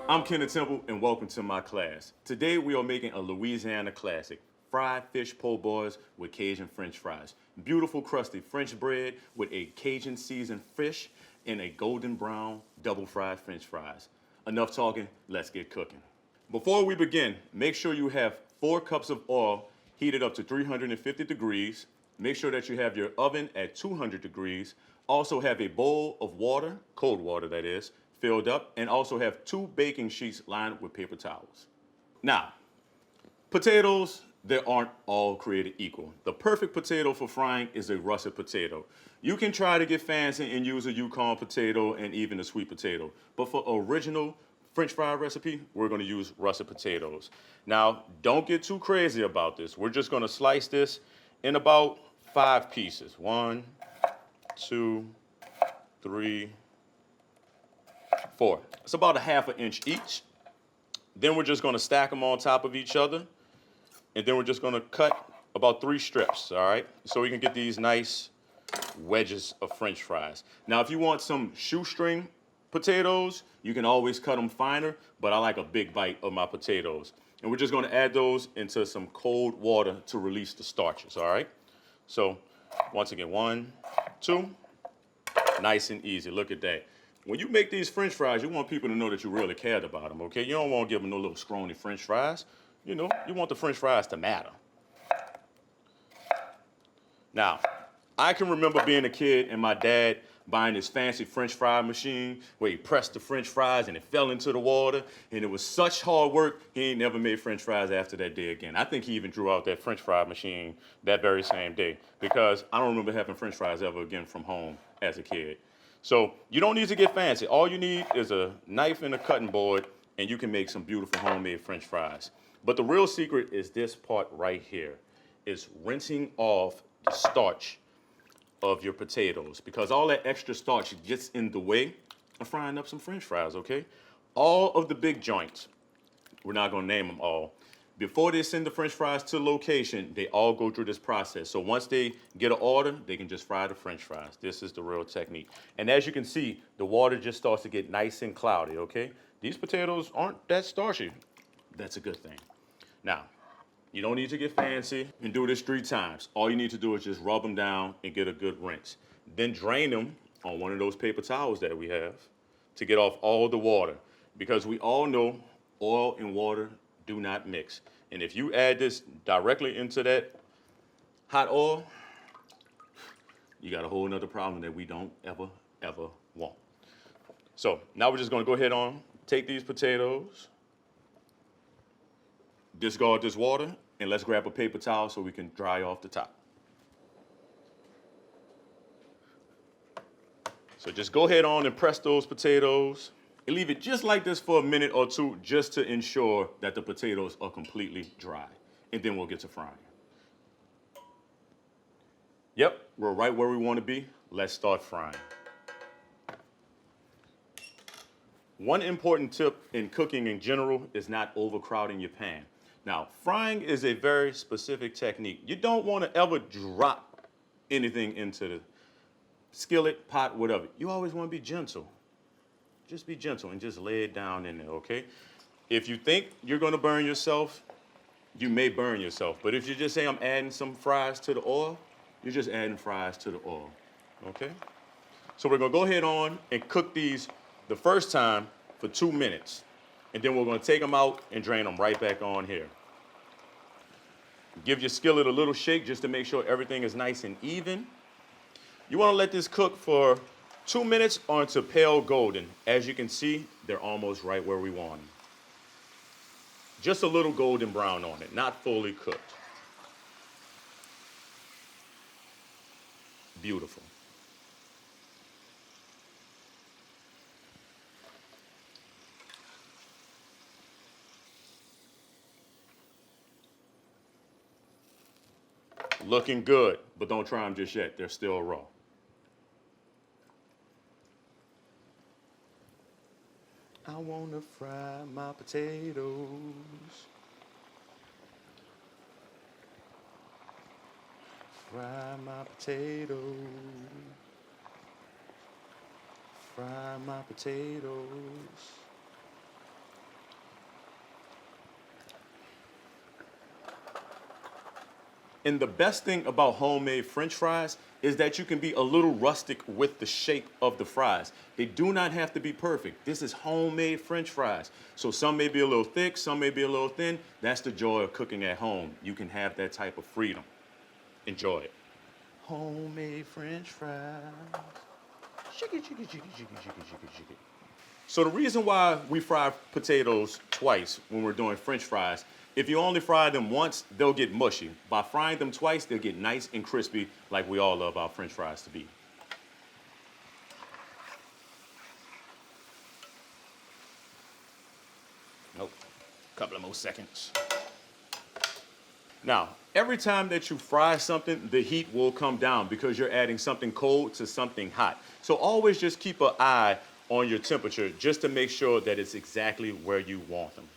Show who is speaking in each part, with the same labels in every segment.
Speaker 1: I'm Kenneth Temple and welcome to my class. Today we are making a Louisiana classic, fried fish po' boys with Cajun French fries. Beautiful crusty French bread with a Cajun seasoned fish and a golden brown double fried French fries. Enough talking, let's get cooking. Before we begin, make sure you have 4 cups of oil heated up to 350 degrees. Make sure that you have your oven at 200 degrees. Also have a bowl of water, cold water that is, filled up, and also have 2 baking sheets lined with paper towels. Now, potatoes, they aren't all created equal. The perfect potato for frying is a russet potato. You can try to get fancy and use a Yukon potato and even a sweet potato. But for original French fry recipe, we're gonna use russet potatoes. Now, don't get too crazy about this. We're just gonna slice this in about 5 pieces. 1, 2, 3, 4. It's about a ½ inch each. Then we're just gonna stack them on top of each other. And then we're just gonna cut about 3 strips, all right? So we can get these nice wedges of French fries. Now, if you want some shoestring potatoes, you can always cut them finer, but I like a big bite of my potatoes. And we're just gonna add those into some cold water to release the starches, all right? So, once again, 1, 2, nice and easy, look at that. When you make these French fries, you want people to know that you really cared about them, okay? You don't want to give them no little scrawny French fries. You know, you want the French fries to matter. Now, I can remember being a kid and my dad buying this fancy French fry machine where he pressed the French fries and it fell into the water, and it was such hard work, he ain't never made French fries after that day again. I think he even drew out that French fry machine that very same day because I don't remember having French fries ever again from home as a kid. So you don't need to get fancy. All you need is a knife and a cutting board, and you can make some beautiful homemade French fries. But the real secret is this part right here, is rinsing off the starch of your potatoes, because all that extra starch gets in the way of frying up some French fries, okay? All of the big joints, we're not gonna name them all, before they send the French fries to the location, they all go through this process. So once they get an order, they can just fry the French fries. This is the real technique. And as you can see, the water just starts to get nice and cloudy, okay? These potatoes aren't that starchy. That's a good thing. Now, you don't need to get fancy and do this 3 times. All you need to do is just rub them down and get a good rinse. Then drain them on one of those paper towels that we have to get off all the water. Because we all know oil and water do not mix. And if you add this directly into that hot oil, you got a whole nother problem that we don't ever want. So now we're just gonna go ahead on, take these potatoes, discard this water, and let's grab a paper towel so we can dry off the top. So just go ahead on and press those potatoes and leave it just like this for a minute or 2 just to ensure that the potatoes are completely dry. And then we'll get to frying. Yep, we're right where we want to be. Let's start frying. One important tip in cooking in general is not overcrowding your pan. Now, frying is a very specific technique. You don't want to ever drop anything into the skillet, pot, whatever. You always want to be gentle. Just be gentle and just lay it down in there, okay? If you think you're gonna burn yourself, you may burn yourself. But if you just say, I'm adding some fries to the oil, you're just adding fries to the oil, okay? So we're gonna go ahead on and cook these the first time for 2 minutes. And then we're gonna take them out and drain them right back on here. Give your skillet a little shake just to make sure everything is nice and even. You wanna let this cook for 2 minutes or until pale golden. As you can see, they're almost right where we want them. Just a little golden brown on it, not fully cooked. Beautiful. Looking good, but don't try them just yet. They're still raw. I wanna fry my potatoes. Fry my potatoes. Fry my potatoes. And the best thing about homemade French fries is that you can be a little rustic with the shape of the fries. They do not have to be perfect. This is homemade French fries. So some may be a little thick, some may be a little thin. That's the joy of cooking at home. You can have that type of freedom. Enjoy it. Homemade French fries. Shake it, shake it, shake it, shake it, shake it, shake it, shake it. So the reason why we fry potatoes twice when we're doing French fries, if you only fry them once, they'll get mushy. By frying them twice, they'll get nice and crispy like we all love our French fries to be. Nope, couple of more seconds. Now, every time that you fry something, the heat will come down because you're adding something cold to something hot. So always just keep an eye on your temperature just to make sure that it's exactly where you want them.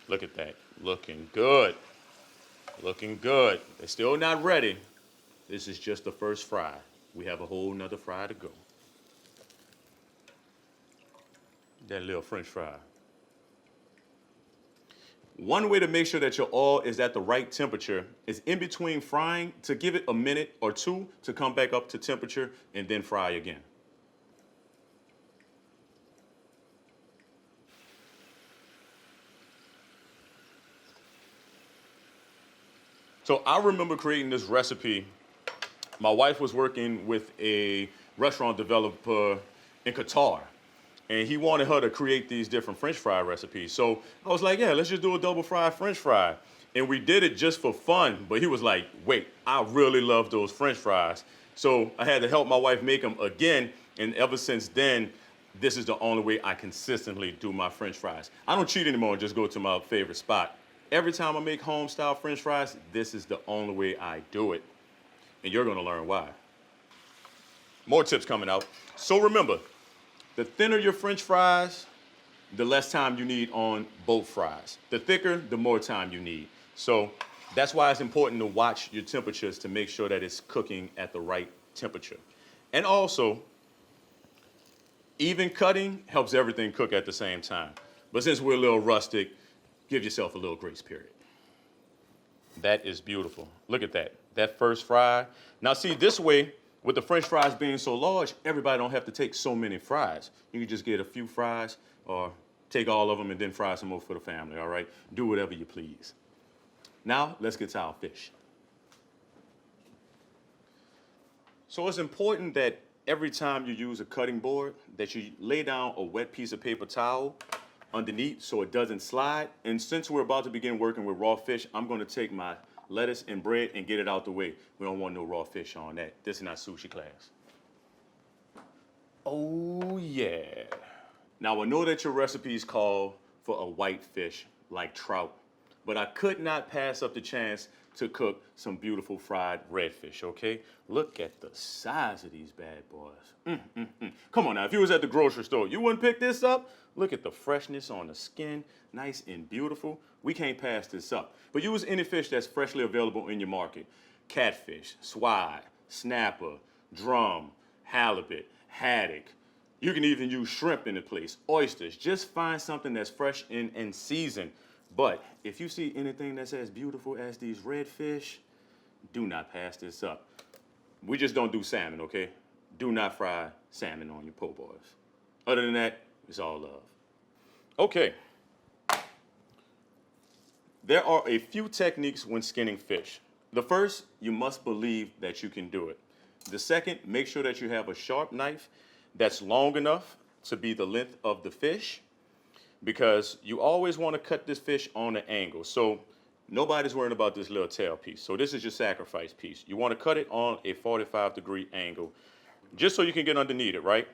Speaker 1: Look at that, looking good. Looking good. They're still not ready. This is just the first fry. We have a whole nother fry to go. That little French fry. One way to make sure that your oil is at the right temperature is in between frying to give it a minute or two to come back up to temperature and then fry again. So I remember creating this recipe. My wife was working with a restaurant developer in Qatar, and he wanted her to create these different French fry recipes. So I was like, yeah, let's just do a double fried French fry. And we did it just for fun, but he was like, wait, I really love those French fries. So I had to help my wife make them again, and ever since then, this is the only way I consistently do my French fries. I don't cheat anymore and just go to my favorite spot. Every time I make home-style French fries, this is the only way I do it. And you're gonna learn why. More tips coming out. So remember, the thinner your French fries, the less time you need on both fries. The thicker, the more time you need. So that's why it's important to watch your temperatures to make sure that it's cooking at the right temperature. And also, even cutting helps everything cook at the same time. But since we're a little rustic, give yourself a little grace period. That is beautiful. Look at that. That first fry. Now see, this way, with the French fries being so large, everybody don't have to take so many fries. You can just get a few fries or take all of them and then fry some more for the family, all right? Do whatever you please. Now, let's get to our fish. So it's important that every time you use a cutting board, that you lay down a wet piece of paper towel underneath so it doesn't slide. And since we're about to begin working with raw fish, I'm gonna take my lettuce and bread and get it out the way. We don't want no raw fish on that. This is not sushi class. Oh yeah. Now I know that your recipes call for a white fish like trout, but I could not pass up the chance to cook some beautiful fried redfish, okay? Look at the size of these bad boys. Come on now, if you was at the grocery store, you wouldn't pick this up? Look at the freshness on the skin, nice and beautiful. We can't pass this up. But use any fish that's freshly available in your market. Catfish, swai, snapper, drum, halibut, haddock. You can even use shrimp in the place, oysters. Just find something that's fresh and seasoned. But if you see anything that's as beautiful as these redfish, do not pass this up. We just don't do salmon, okay? Do not fry salmon on your po' boys. Other than that, it's all love. Okay. There are a few techniques when skinning fish. The first, you must believe that you can do it. The second, make sure that you have a sharp knife that's long enough to be the length of the fish, because you always want to cut this fish on an angle. So nobody's worrying about this little tail piece. So this is your sacrifice piece. You want to cut it on a 45-degree angle, just so you can get underneath it, right?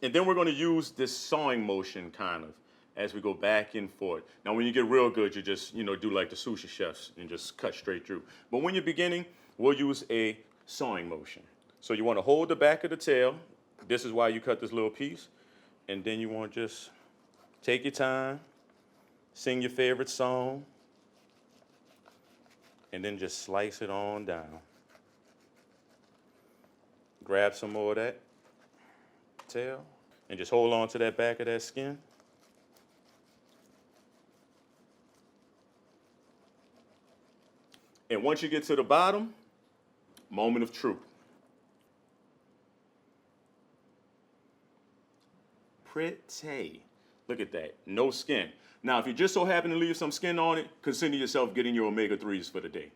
Speaker 1: And then we're going to use this sawing motion kind of as we go back and forth. Now when you get real good, you just, do like the sushi chefs and just cut straight through. But when you're beginning, we'll use a sawing motion. So you want to hold the back of the tail. This is why you cut this little piece. And then you want to just take your time, sing your favorite song, and then just slice it on down. Grab some more of that tail and just hold on to that back of that skin. And once you get to the bottom, moment of truth. Pretty. Look at that. No skin. Now, if you just so happen to leave some skin on it, consider yourself getting your omega-3s for the day.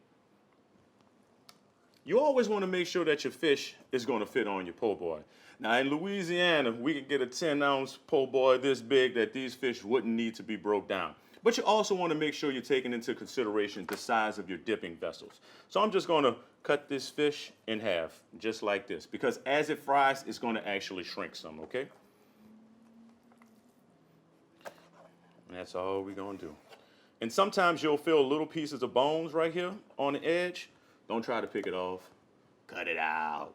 Speaker 1: You always want to make sure that your fish is going to fit on your po' boy. Now, in Louisiana, we can get a 10-ounce po' boy this big that these fish wouldn't need to be broke down. But you also want to make sure you're taking into consideration the size of your dipping vessels. So I'm just going to cut this fish in half, just like this, because as it fries, it's going to actually shrink some, okay? And that's all we're going to do. And sometimes you'll feel little pieces of bones right here on the edge. Don't try to pick it off. Cut it out.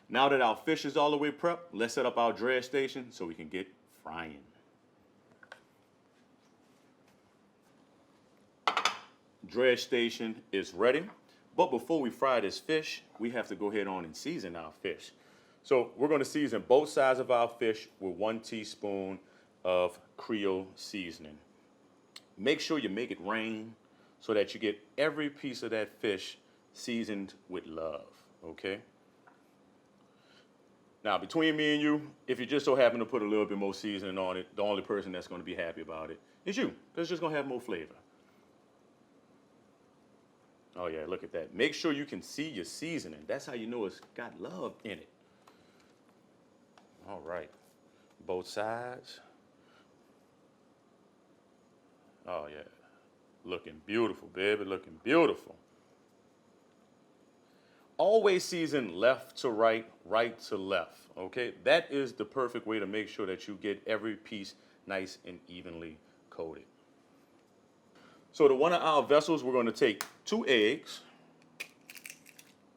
Speaker 1: Now that our fish is all the way prepped, let's set up our dredge station so we can get frying. Dredge station is ready. But before we fry this fish, we have to go ahead on and season our fish. So we're going to season both sides of our fish with 1 teaspoon of Creole seasoning. Make sure you make it rain so that you get every piece of that fish seasoned with love, okay? Now, between me and you, if you just so happen to put a little bit more seasoning on it, the only person that's going to be happy about it is you, because it's just going to have more flavor. Oh, yeah, look at that. Make sure you can see your seasoning. That's how you know it's got love in it. All right. Both sides. Oh, yeah. Looking beautiful, baby. Looking beautiful. Always season left to right, right to left, okay? That is the perfect way to make sure that you get every piece nice and evenly coated. So to one of our vessels, we're going to take 2 eggs.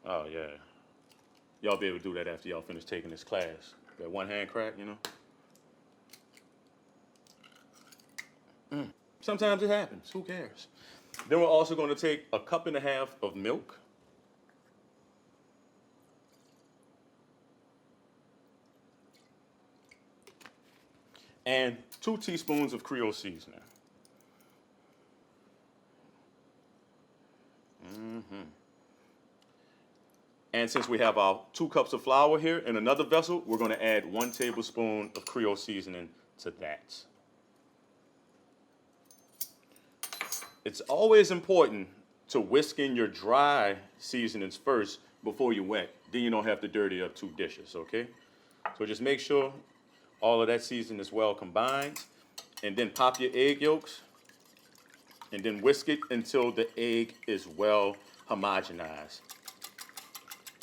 Speaker 1: Oh, yeah. Y'all be able to do that after y'all finish taking this class. That one hand crack, you know? Sometimes it happens. Who cares? Then we're also going to take 1.5 cups of milk. And 2 teaspoons of Creole seasoning. And since we have our 2 cups of flour here in another vessel, we're going to add 1 tablespoon of Creole seasoning to that. It's always important to whisk in your dry seasonings first before you wet. Then you don't have to dirty up 2 dishes, okay? So just make sure all of that seasoning is well combined. And then pop your egg yolks. And then whisk it until the egg is well homogenized.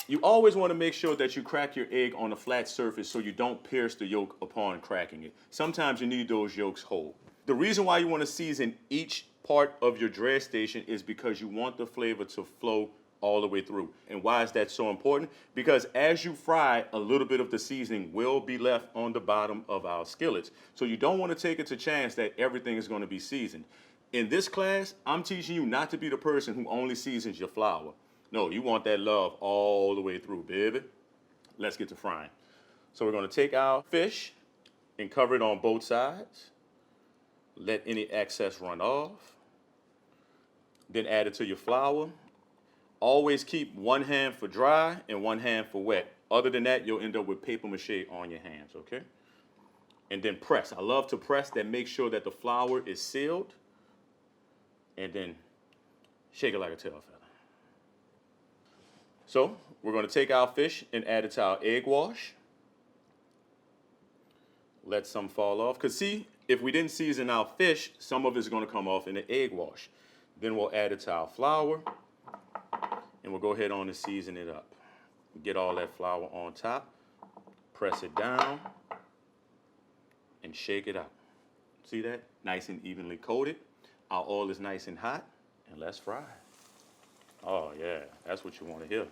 Speaker 1: You always want to make sure that you crack your egg on a flat surface so you don't pierce the yolk upon cracking it. Sometimes you need those yolks whole. The reason why you want to season each part of your dredge station is because you want the flavor to flow all the way through. And why is that so important? Because as you fry, a little bit of the seasoning will be left on the bottom of our skillets. So you don't want to take it a chance that everything is going to be seasoned. In this class, I'm teaching you not to be the person who only seasons your flour. No, you want that love all the way through, baby. Let's get to frying. So we're going to take our fish and cover it on both sides. Let any excess run off. Then add it to your flour. Always keep 1 hand for dry and 1 hand for wet. Other than that, you'll end up with paper mache on your hands, okay? And then press. I love to press. That makes sure that the flour is sealed. And then shake it like a tail feather. So we're going to take our fish and add it to our egg wash. Let some fall off. Because see, if we didn't season our fish, some of it's going to come off in the egg wash. Then we'll add it to our flour. And we'll go ahead on and season it up. Get all that flour on top. Press it down. And shake it out. See that? Nice and evenly coated. Our oil is nice and hot. And let's fry. Oh, yeah. That's what you want to hear.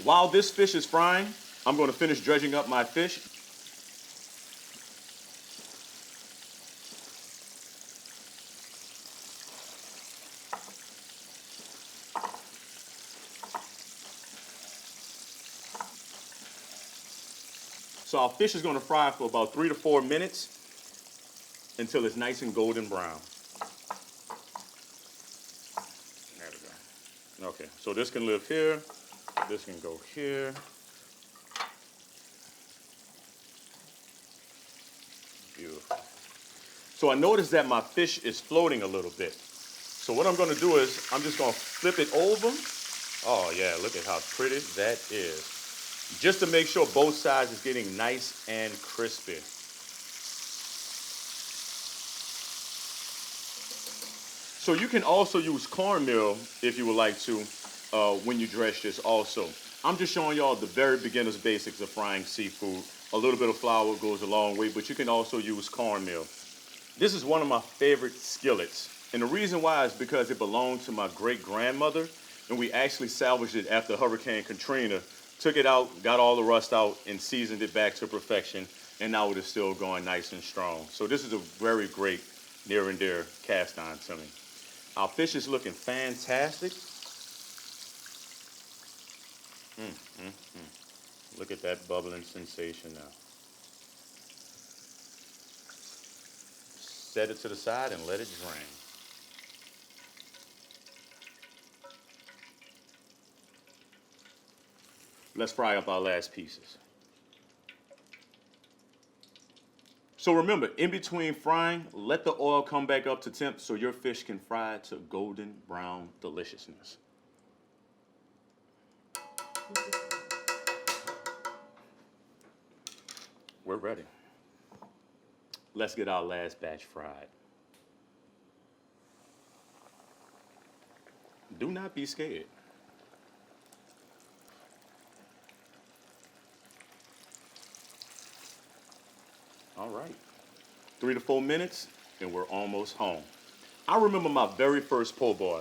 Speaker 1: While this fish is frying, I'm going to finish dredging up my fish. So our fish is gonna fry for about 3 to 4 minutes until it's nice and golden brown. There we go. Okay, so this can live here. This can go here. Beautiful. So I noticed that my fish is floating a little bit. So what I'm gonna do is I'm just gonna flip it over. Oh yeah, look at how pretty that is. Just to make sure both sides is getting nice and crispy. So you can also use cornmeal if you would like to when you dress this also. I'm just showing y'all the very beginner's basics of frying seafood. A little bit of flour goes a long way, but you can also use cornmeal. This is one of my favorite skillets. And the reason why is because it belonged to my great-grandmother, and we actually salvaged it after Hurricane Katrina, took it out, got all the rust out, and seasoned it back to perfection, and now it is still going nice and strong. So this is a very great near and dear cast iron to me. Our fish is looking fantastic. Look at that bubbling sensation now. Set it to the side and let it drain. Let's fry up our last pieces. So remember, in between frying, let the oil come back up to temp so your fish can fry to golden brown deliciousness. We're ready. Let's get our last batch fried. Do not be scared. All right. 3 to 4 minutes, and we're almost home. I remember my very first po' boy.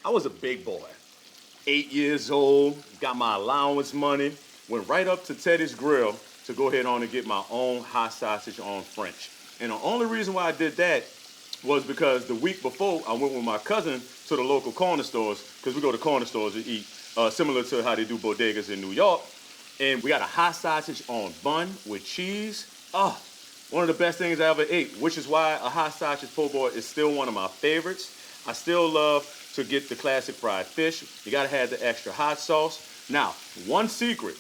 Speaker 1: I was a big boy. 8 years old, got my allowance money, went right up to Teddy's Grill to go ahead on and get my own hot sausage on French. And the only reason why I did that was because the week before I went with my cousin to the local corner stores, because we go to corner stores to eat, similar to how they do bodegas in New York. And we got a hot sausage on bun with cheese. Oh, one of the best things I ever ate, which is why a hot sausage po' boy is still one of my favorites. I still love to get the classic fried fish. You gotta have the extra hot sauce. Now, one secret,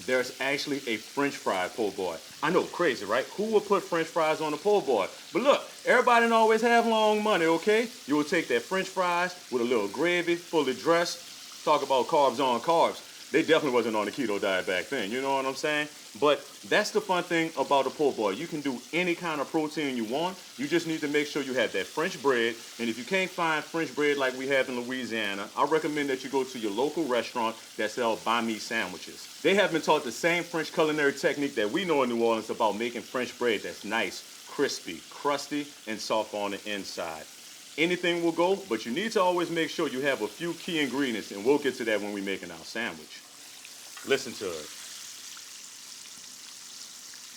Speaker 1: there's actually a French fry po' boy. I know, crazy, right? Who would put French fries on a po' boy? But look, everybody don't always have long money, okay? You will take that French fries with a little gravy, fully dressed. Talk about carbs on carbs. They definitely wasn't on the keto diet back then, you know what I'm saying? But that's the fun thing about a po' boy. You can do any kind of protein you want. You just need to make sure you have that French bread. And if you can't find French bread like we have in Louisiana, I recommend that you go to your local restaurant that sells banh mi sandwiches. They have been taught the same French culinary technique that we know in New Orleans about making French bread that's nice, crispy, crusty, and soft on the inside. Anything will go, but you need to always make sure you have a few key ingredients, and we'll get to that when we're making our sandwich. Listen to it.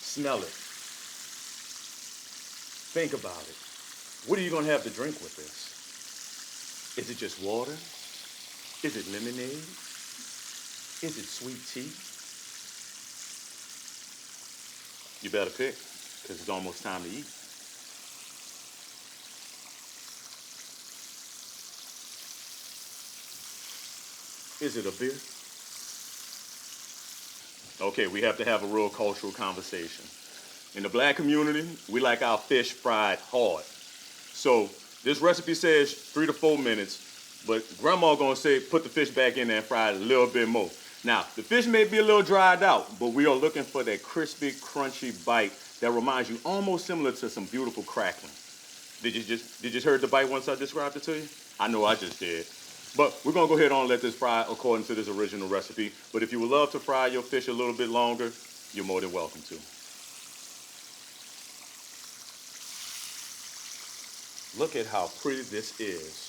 Speaker 1: Smell it. Think about it. What are you going to have to drink with this? Is it just water? Is it lemonade? Is it sweet tea? You better pick, because it's almost time to eat. Is it a beer? Okay, we have to have a real cultural conversation. In the black community, we like our fish fried hard. So this recipe says 3 to 4 minutes, but grandma gonna say put the fish back in there and fry it a little bit more. Now, the fish may be a little dried out, but we are looking for that crispy, crunchy bite that reminds you almost similar to some beautiful crackling. Did you just heard the bite once I described it to you? I know I just did. But we're gonna go ahead and let this fry according to this original recipe. But if you would love to fry your fish a little bit longer, you're more than welcome to. Look at how pretty this is.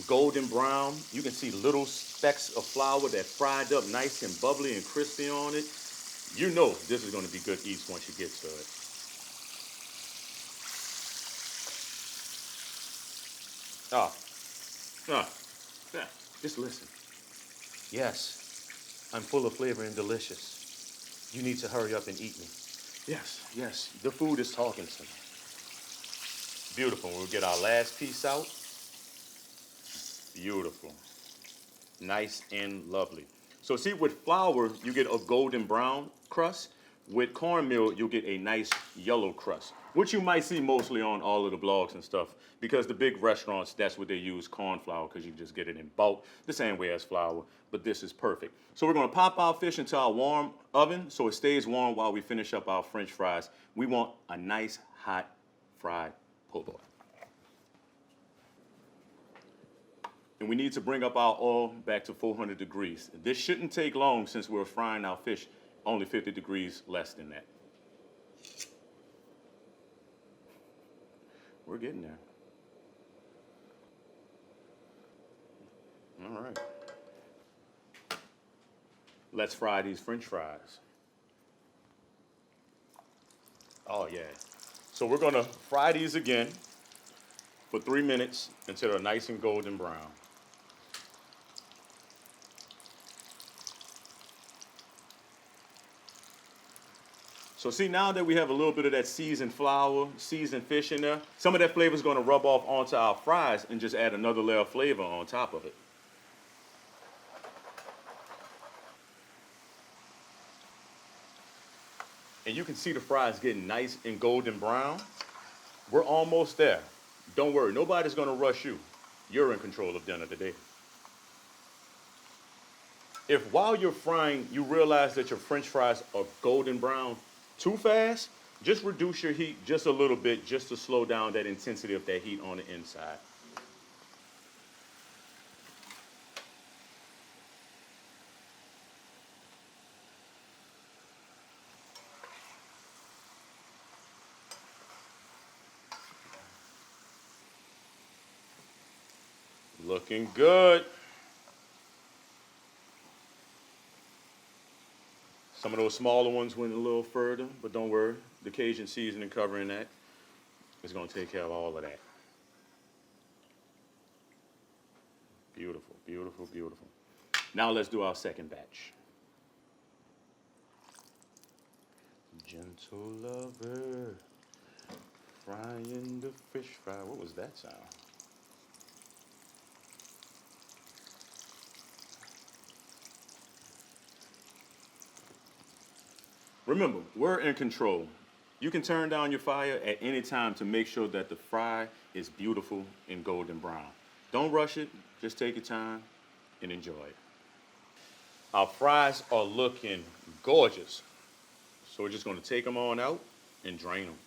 Speaker 1: Golden brown. You can see little specks of flour that fried up nice and bubbly and crispy on it. You know this is gonna be good eats once you get to it. Yeah, just listen. Yes, I'm full of flavor and delicious. You need to hurry up and eat me. Yes, yes, the food is talking to me. Beautiful. We'll get our last piece out. Beautiful. Nice and lovely. So see, with flour, you get a golden brown crust. With cornmeal, you'll get a nice yellow crust, which you might see mostly on all of the blogs and stuff, because the big restaurants, that's what they use, corn flour, because you just get it in bulk, the same way as flour, but this is perfect. So we're gonna pop our fish into our warm oven so it stays warm while we finish up our French fries. We want a nice, hot, fried po' boy. And we need to bring up our oil back to 400 degrees. This shouldn't take long since we're frying our fish only 50 degrees less than that. We're getting there. All right. Let's fry these French fries. Oh yeah. So we're gonna fry these again for 3 minutes until they're nice and golden brown. So see, now that we have a little bit of that seasoned flour, seasoned fish in there, some of that flavor is going to rub off onto our fries and just add another layer of flavor on top of it. And you can see the fries getting nice and golden brown. We're almost there. Don't worry, nobody's going to rush you. You're in control of dinner today. If while you're frying, you realize that your French fries are golden brown too fast, just reduce your heat just a little bit just to slow down that intensity of that heat on the inside. Looking good. Some of those smaller ones went a little further, but don't worry. The Cajun seasoning covering that is going to take care of all of that. Beautiful, beautiful, beautiful. Now let's do our second batch. Gentle lover, frying the fish fry. What was that sound? Remember, we're in control. You can turn down your fire at any time to make sure that the fry is beautiful and golden brown. Don't rush it, just take your time and enjoy it. Our fries are looking gorgeous. So we're just gonna take them on out and drain them.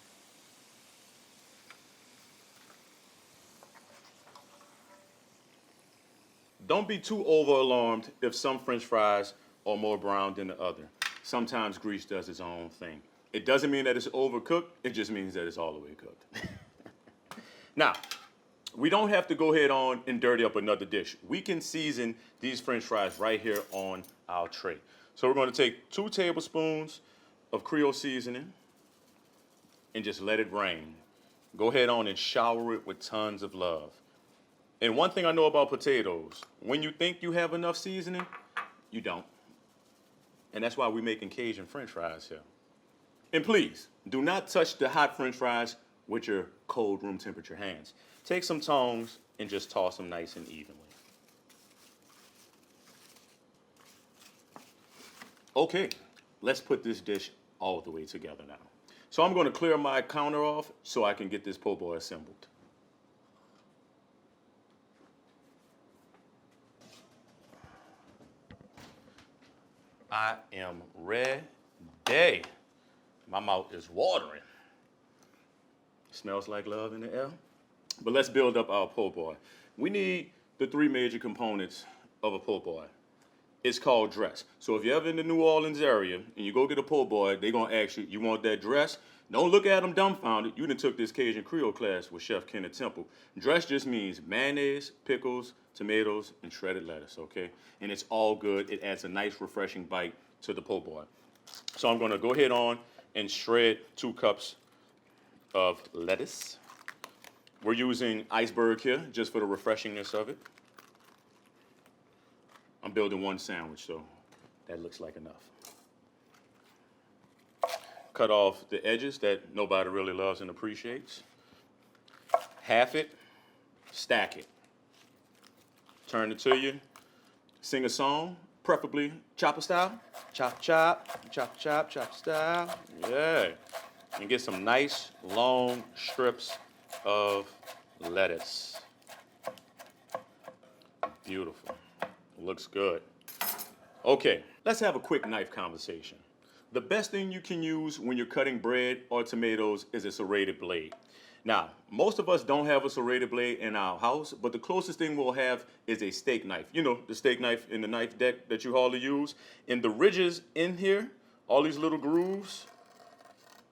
Speaker 1: Don't be too over alarmed if some French fries are more brown than the other. Sometimes grease does its own thing. It doesn't mean that it's overcooked, it just means that it's all the way cooked. Now, we don't have to go ahead on and dirty up another dish. We can season these French fries right here on our tray. So we're gonna take 2 tablespoons of Creole seasoning and just let it rain. Go ahead on and shower it with tons of love. And one thing I know about potatoes, when you think you have enough seasoning, you don't. And that's why we're making Cajun French fries here. And please, do not touch the hot French fries with your cold room temperature hands. Take some tongs and just toss them nice and evenly. Okay, let's put this dish all the way together now. So I'm gonna clear my counter off so I can get this po' boy assembled. I am ready. My mouth is watering. Smells like love in the air. But let's build up our po' boy. We need the 3 major components of a po' boy. It's called dress. So if you're ever in the New Orleans area and you go get a po' boy, they're gonna ask you, you want that dress? Don't look at them dumbfounded. You done took this Cajun Creole class with Chef Kenneth Temple. Dress just means mayonnaise, pickles, tomatoes, and shredded lettuce, okay? And it's all good. It adds a nice, refreshing bite to the po' boy. So I'm gonna go ahead on and shred 2 cups of lettuce. We're using iceberg here just for the refreshingness of it. I'm building 1 sandwich, so that looks like enough. cut off the edges that nobody really loves and appreciates. Half it, stack it. Turn it to you, sing a song, preferably chopper style. Chop, chop, chop, chop, chop style. Yeah. And get some nice long strips of lettuce. Beautiful. Looks good. Okay, let's have a quick knife conversation. The best thing you can use when you're cutting bread or tomatoes is a serrated blade. Now, most of us don't have a serrated blade in our house, but the closest thing we'll have is a steak knife. You know, the steak knife in the knife deck that you hardly use. And the ridges in here, all these little grooves,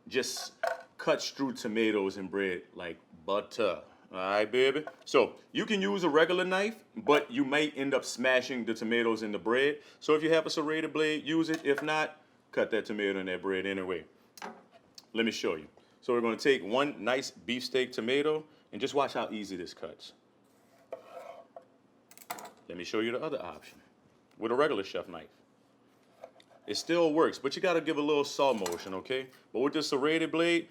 Speaker 1: just cuts through tomatoes and bread like butter. All right, baby? So you can use a regular knife, but you might end up smashing the tomatoes in the bread. So if you have a serrated blade, use it. If not, cut that tomato in that bread anyway. Let me show you. So we're going to take one nice beefsteak tomato and just watch how easy this cuts. Let me show you the other option with a regular chef knife. It still works, but you got to give a little saw motion, okay? But with this serrated blade,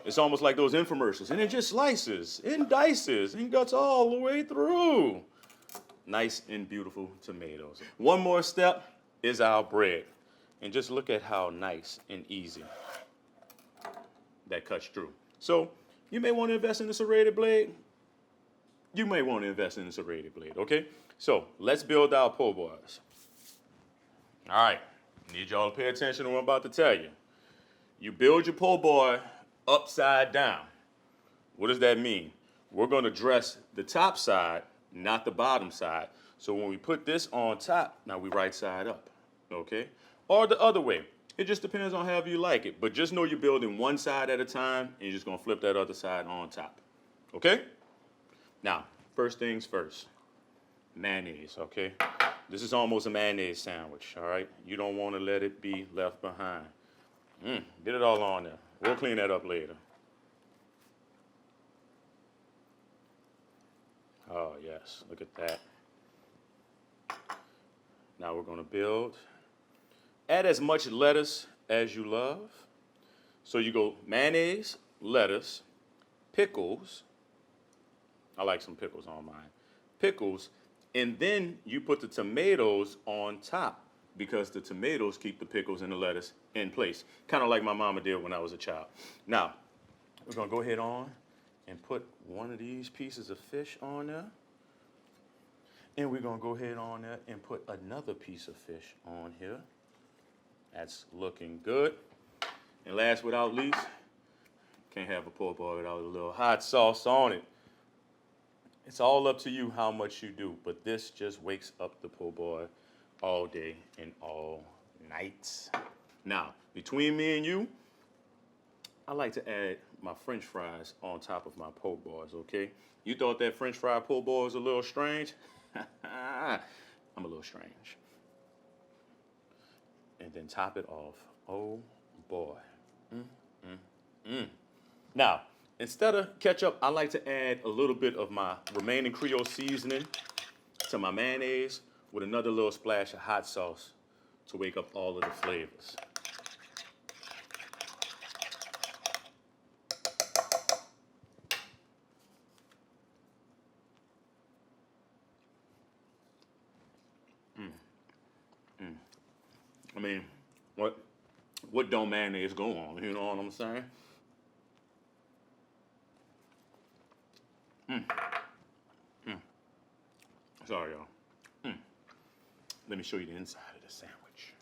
Speaker 1: it's almost like those infomercials, and it just slices and dices and cuts all the way through. Nice and beautiful tomatoes. One more step is our bread. And just look at how nice and easy that cuts through. So you may want to invest in a serrated blade. You may want to invest in a serrated blade, okay? So let's build our po' boys. All right, need y'all to pay attention to what I'm about to tell you. You build your po' boy upside down. What does that mean? We're going to dress the top side, not the bottom side. So when we put this on top, now we right side up, okay? Or the other way. It just depends on however you like it. But just know you're building one side at a time, and you're just going to flip that other side on top. Okay? Now, first things first. Mayonnaise, okay? This is almost a mayonnaise sandwich, all right? You don't want to let it be left behind. Get it all on there. We'll clean that up later. Oh, yes. Look at that. Now we're going to build. Add as much lettuce as you love. So you go mayonnaise, lettuce, pickles. I like some pickles on mine. Pickles. And then you put the tomatoes on top because the tomatoes keep the pickles and the lettuce in place. Kind of like my mama did when I was a child. Now, we're going to go ahead on and put one of these pieces of fish on there. And we're going to go ahead on there and put another piece of fish on here. That's looking good. And last but not least, can't have a po' boy without a little hot sauce on it. It's all up to you how much you do, but this just wakes up the po' boy all day and all night. Now, between me and you, I like to add my French fries on top of my po' boys, okay? You thought that French fry po' boy was a little strange? I'm a little strange. And then top it off. Oh boy. Now, instead of ketchup, I like to add a little bit of my remaining Creole seasoning to my mayonnaise with another little splash of hot sauce to wake up all of the flavors. I mean, what don't mayonnaise go on? You know what I'm saying? Sorry, y'all. Let me show you the inside of the sandwich.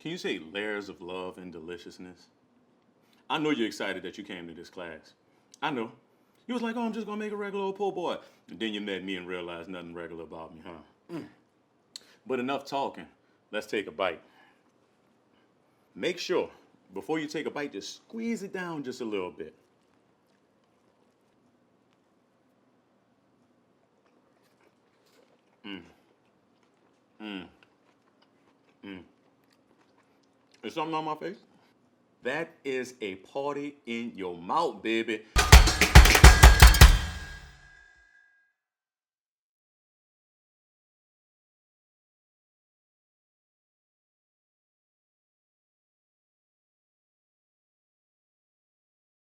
Speaker 1: Can you say layers of love and deliciousness? I know you're excited that you came to this class. I know. You was like, oh, I'm just going to make a regular old po' boy. And then you met me and realized nothing regular about me, huh? But enough talking. Let's take a bite. Make sure, before you take a bite, just squeeze it down just a little bit. Is something on my face? That is a party in your mouth, baby.